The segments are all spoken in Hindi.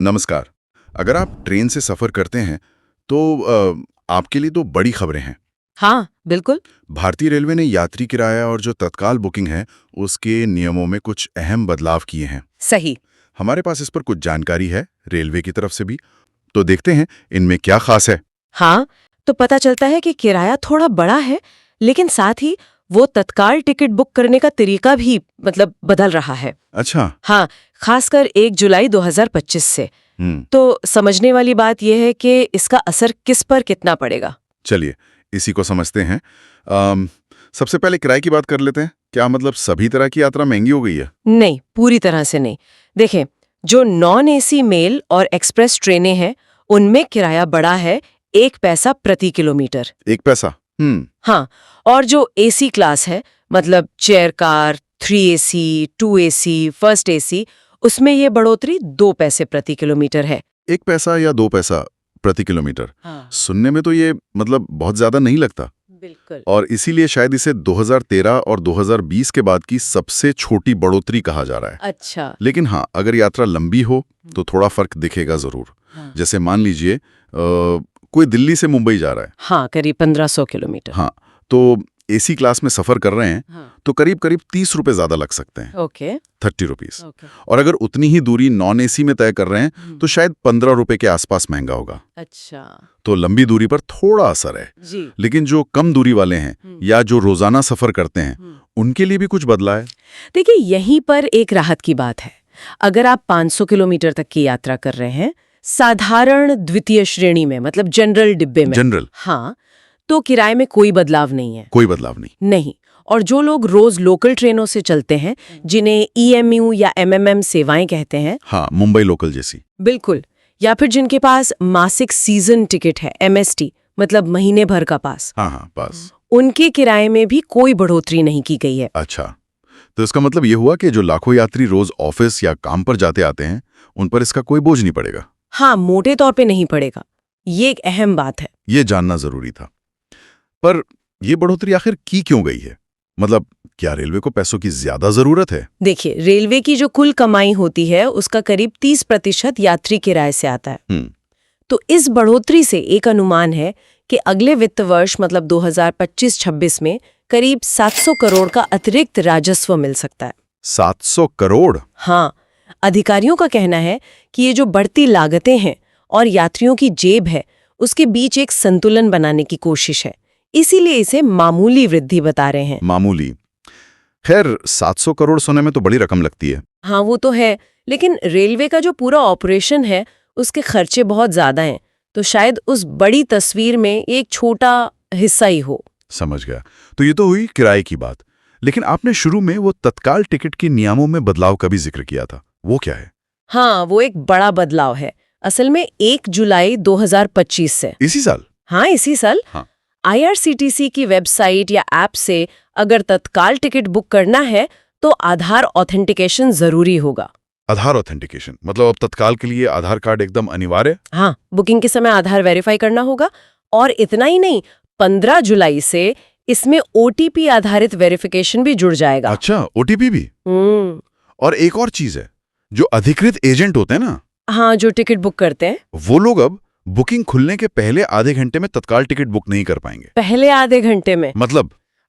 नमस्कार। अगर आप ट्रेन से सफ़र करते हैं तो आपके लिए तो बड़ी खबरें हैं। हाँ, बिल्कुल। भारतीय रेलवे ने यात्री किराया और जो तत्काल बुकिंग है उसके नियमों में कुछ अहम बदलाव किए हैं। सही। हमारे पास इस पर कुछ जानकारी है रेलवे की तरफ से भी, तो देखते हैं इनमें क्या खास है। हाँ, तो पता चलता है कि किराया थोड़ा बड़ा है, लेकिन साथ ही वो तत्काल टिकट बुक करने का तरीका भी बदल रहा है। अच्छा। हाँ, खासकर 1 जुलाई 2025 से। हम्म। तो समझने वाली बात यह है कि इसका असर किस पर कितना पड़ेगा। चलिए इसी को समझते हैं। सबसे पहले किराए की बात कर लेते हैं। क्या मतलब सभी तरह की यात्रा महंगी हो गई है? नहीं, पूरी तरह से नहीं। देखें, जो नॉन एसी मेल और एक्सप्रेस ट्रेनें हैं, उनमें किराया बढ़ा है 1 पैसा प्रति किलोमीटर। 1 पैसा? हाँ, और जो एसी क्लास है, मतलब chair car, 3 AC, 2 AC, first AC, उसमें ये बढ़ोतरी 2 पैसे प्रति किलोमीटर है। 1 पैसा या 2 पैसा प्रति किलोमीटर? हाँ, सुनने में तो ये बहुत ज्यादा नहीं लगता, बिल्कुल। और इसीलिए शायद इसे 2013 और 2020 के बाद की सबसे छोटी बढ़ोतरी कहा जा रहा है। अच्छा। लेकिन हाँ, अगर यात्रा लंबी हो तो थोड़ा फर्क दिखेगा जरूर। हाँ, जैसे मान लीजिए कोई दिल्ली से मुंबई जा रहा है। हाँ, करीब 1500 किलोमीटर। हाँ, तो एसी क्लास में सफर कर रहे हैं हाँ, तो करीब करीब 30 रुपए ज्यादा लग सकते हैं। Okay, 30 rupees. ओके। और अगर उतनी ही दूरी नॉन एसी में तय कर रहे हैं तो शायद 15 रुपए के आसपास महंगा होगा। अच्छा। तो लंबी दूरी पर थोड़ा असर है। जी। लेकिन जो कम दूरी वाले हैं या जो रोजाना सफर करते हैं उनके लिए भी कुछ बदला है। देखिए, यहीं पर एक राहत की बात है। अगर आप 500 किलोमीटर तक की यात्रा कर रहे हैं, साधारण द्वितीय श्रेणी में, मतलब जनरल डिब्बे में, जनरल? हाँ, तो किराए में कोई बदलाव नहीं है। कोई बदलाव नहीं? नहीं। और जो लोग रोज लोकल ट्रेनों से चलते हैं, जिन्हें ईएमयू या एमएमएम सेवाएं कहते हैं, हाँ, मुंबई लोकल जैसी। बिल्कुल, या फिर जिनके पास मासिक सीजन टिकट है, एमएसटी, मतलब महीने भर का पास, हाँ हाँ, पास। उनके किराए में भी कोई बढ़ोतरी नहीं की गई है। अच्छा, तो इसका मतलब ये हुआ कि जो लाखों यात्री रोज ऑफिस या काम पर जाते आते हैं उन पर इसका कोई बोझ नहीं पड़ेगा। हाँ, मोटे तौर पे नहीं पड़ेगा। ये एक अहम बात है। ये जानना जरूरी था। पर ये बढ़ोतरी आखिर की क्यों गई है? मतलब क्या रेलवे को पैसों की ज्यादा जरूरत है? देखिए, रेलवे की जो कुल कमाई होती है उसका करीब 30% यात्री किराए से आता है। तो इस बढ़ोतरी से एक अनुमान है कि अगले वित्त वर्ष, मतलब 2025-26 में करीब 700 करोड़ का अतिरिक्त राजस्व मिल सकता है। 700 करोड़? हाँ, अधिकारियों का कहना है कि ये जो बढ़ती लागतें हैं और यात्रियों की जेब है, उसके बीच एक संतुलन बनाने की कोशिश है। इसीलिए इसे मामूली वृद्धि बता रहे हैं। मामूली? खैर, 700 करोड़ सुनने में तो बड़ी रकम लगती है। हाँ, वो तो है, लेकिन रेलवे का जो पूरा ऑपरेशन है उसके खर्चे बहुत ज्यादा हैं, तो शायद उस बड़ी तस्वीर में एक छोटा हिस्सा ही हो। समझ गया। तो ये तो हुई किराए की बात, लेकिन आपने शुरू में वो तत्काल टिकट के नियमों में बदलाव का भी जिक्र किया था, वो क्या है? हाँ, वो एक बड़ा बदलाव है। असल में 1 जुलाई 2025 से। इसी साल? हाँ, इसी साल। हाँ। आईआरसीटीसी की वेबसाइट या ऐप से अगर तत्काल टिकट बुक करना है तो आधार ऑथेंटिकेशन जरूरी होगा। आधार ऑथेंटिकेशन मतलब अब तत्काल के लिए आधार कार्ड एकदम अनिवार्य? हाँ, बुकिंग के समय आधार वेरीफाई करना होगा। और इतना ही नहीं, 15 जुलाई से इसमें ओटीपी आधारित वेरिफिकेशन भी जुड़ जाएगा। अच्छा, ओटीपी भी? और एक और चीज है, जो अधिकृत एजेंट होते हैं ना, हाँ, जो टिकट बुक करते हैं, वो लोग अब बुकिंग खुलने के पहले आधे घंटे में तत्काल टिकट बुक नहीं कर पाएंगे। पहले आधे घंटे में?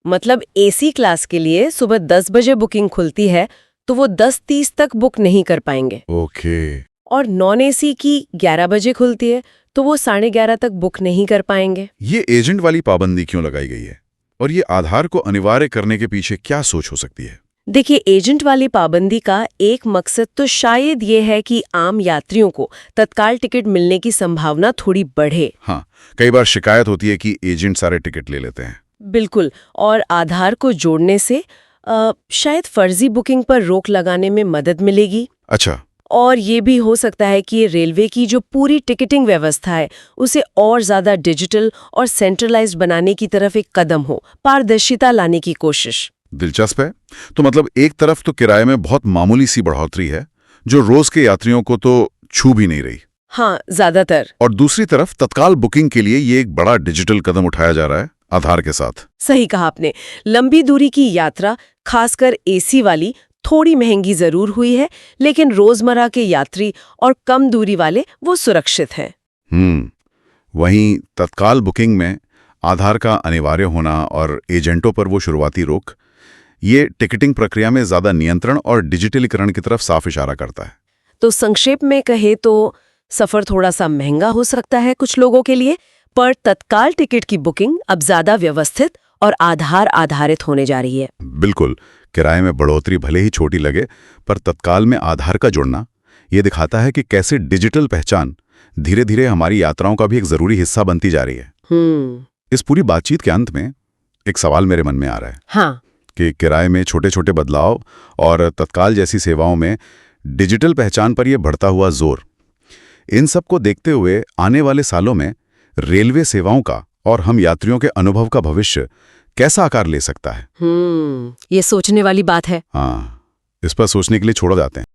मतलब एसी क्लास के लिए सुबह 10 बजे बुकिंग खुलती है तो वो 10:30 तक बुक नहीं कर पाएंगे। ओके। और नॉन एसी की 11 बजे खुलती है तो वो 11:30 तक बुक नहीं कर पाएंगे। ये एजेंट वाली पाबंदी क्यों लगाई गई है, और ये आधार को अनिवार्य करने के पीछे क्या सोच हो सकती है? देखिए, एजेंट वाली पाबंदी का एक मकसद तो शायद ये है कि आम यात्रियों को तत्काल टिकट मिलने की संभावना थोड़ी बढ़े। हाँ, कई बार शिकायत होती है कि एजेंट सारे टिकट ले लेते हैं। बिल्कुल, और आधार को जोड़ने से शायद फर्जी बुकिंग पर रोक लगाने में मदद मिलेगी। अच्छा। और ये भी हो सकता है कि रेलवे की जो पूरी टिकटिंग व्यवस्था है उसे और ज्यादा डिजिटल और सेंट्रलाइज्ड बनाने की तरफ एक कदम हो, पारदर्शिता लाने की कोशिश। दिलचस्प है। तो मतलब एक तरफ तो किराए में बहुत मामूली सी बढ़ोतरी है जो रोज के यात्रियों को तो छू भी नहीं रही। हाँ, ज्यादातर। और दूसरी तरफ तत्काल बुकिंग के लिए ये एक बड़ा डिजिटल कदम उठाया जा रहा है आधार के साथ। सही कहा आपने। लंबी दूरी की यात्रा, खासकर एसी वाली, थोड़ी महंगी जरूर हुई है, लेकिन रोजमर्रा के यात्री और कम दूरी वाले वो सुरक्षित हैं। वहीं तत्काल बुकिंग में आधार का अनिवार्य होना और एजेंटों पर वो शुरुआती रोक, ये टिकटिंग प्रक्रिया में ज्यादा नियंत्रण और डिजिटलीकरण की तरफ साफ इशारा करता है। तो संक्षेप में कहे तो सफर थोड़ा सा महंगा हो सकता है कुछ लोगों के लिए, पर तत्काल टिकट की बुकिंग अब ज्यादा व्यवस्थित और आधार आधारित होने जा रही है। बिल्कुल, किराए में बढ़ोतरी भले ही छोटी लगे, पर तत्काल में आधार का जुड़ना ये दिखाता है कि कैसे डिजिटल पहचान धीरे धीरे हमारी यात्राओं का भी एक जरूरी हिस्सा बनती जा रही है। इस पूरी बातचीत के अंत में एक सवाल मेरे मन में आ रहा है। हाँ। कि किराए में छोटे छोटे बदलाव और तत्काल जैसी सेवाओं में डिजिटल पहचान पर यह बढ़ता हुआ जोर, इन सब को देखते हुए आने वाले सालों में रेलवे सेवाओं का और हम यात्रियों के अनुभव का भविष्य कैसा आकार ले सकता है? ये सोचने वाली बात है। हाँ, इस पर सोचने के लिए छोड़ जाते हैं।